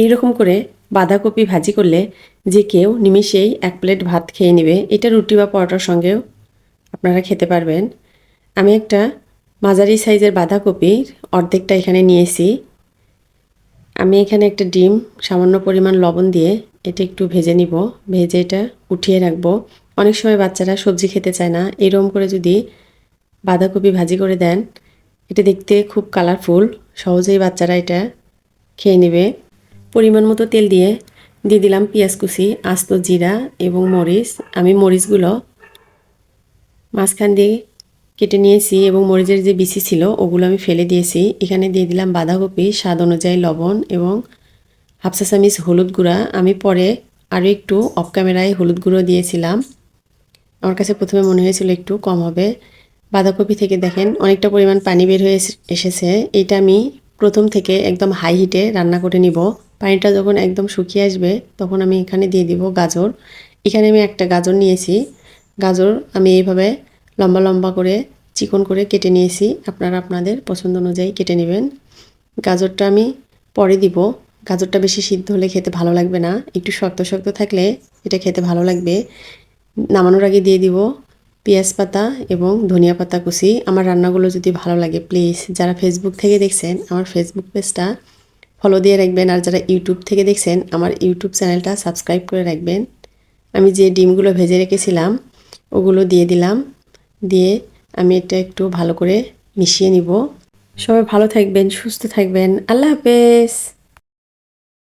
এই রকম করে বাঁধাকপি ভাজি করলে যে কেউ নিমেষেই 1 প্লেট ভাত খেয়ে নেবে। এটা রুটি বা পরোটার সঙ্গেও আপনারা খেতে পারবেন। আমি একটা মাঝারি সাইজের বাঁধাকপির অর্ধেকটা এখানে নিয়েছি। আমি এখানে একটা ডিম সামান্য পরিমাণ লবণ দিয়ে এটা একটু ভেজে নিব। ভেজে এটা উঠিয়ে রাখবো। অনেক সময় বাচ্চারা সবজি খেতে চায় না। এরকম করে যদি বাঁধাকপি ভাজি করে দেন, এটা দেখতে খুব কালারফুল, সহজেই বাচ্চারা এটা খেয়ে নেবে। পরিমাণ মতো তেল দিয়ে দিলাম পেঁয়াজ কুচি, আস্ত জিরা এবং মরিচ। আমি মরিচগুলো মাঝখান দিয়ে কেটে নিয়েছি এবং মরিচের যে বিচি ছিল ওগুলো আমি ফেলে দিয়েছি। এখানে দিয়ে দিলাম বাঁধাকপি, স্বাদ অনুযায়ী লবণ এবং হাফ চা চামচ হলুদ গুঁড়া। আমি পরে আরও একটু অফ ক্যামেরায় হলুদ গুঁড়ো দিয়েছিলাম। আমার কাছে প্রথমে মনে হয়েছিল একটু কম হবে। বাঁধাকপি থেকে দেখেন অনেকটা পরিমাণ পানি বের হয়ে এসেছে। এটা আমি প্রথম থেকে একদম হাই হিটে রান্না করে নিব। পানিটা যখন একদম শুকিয়ে আসবে তখন আমি এখানে দিয়ে দিব গাজর। এখানে আমি একটা গাজর নিয়েছি। গাজর আমি এইভাবে লম্বা লম্বা করে চিকন করে কেটে নিয়েছি। আপনারা আপনাদের পছন্দ অনুযায়ী কেটে নেবেন। গাজরটা আমি পরে দিব। গাজরটা বেশি সিদ্ধ হলে খেতে ভালো লাগবে না। একটু শক্ত শক্ত থাকলে এটা খেতে ভালো লাগবে। নামানোর আগে দিয়ে দিব পেঁয়াজ পাতা এবং ধনিয়া পাতা কুচি। আমার রান্নাগুলো যদি ভালো লাগে প্লিজ যারা ফেসবুক থেকে দেখছেন আমার ফেসবুক পেজটা ফলো দিয়ে রাখবেন, আর যারা ইউটিউব থেকে দেখছেন আমার ইউটিউব চ্যানেলটা সাবস্ক্রাইব করে রাখবেন। আমি যে ডিমগুলো ভেজে রেখেছিলাম ওগুলো দিয়ে দিলাম। দিয়ে আমি এটা একটু ভালো করে মিশিয়ে নিব। সবাই ভালো থাকবেন, সুস্থ থাকবেন। আল্লাহ হাফেজ।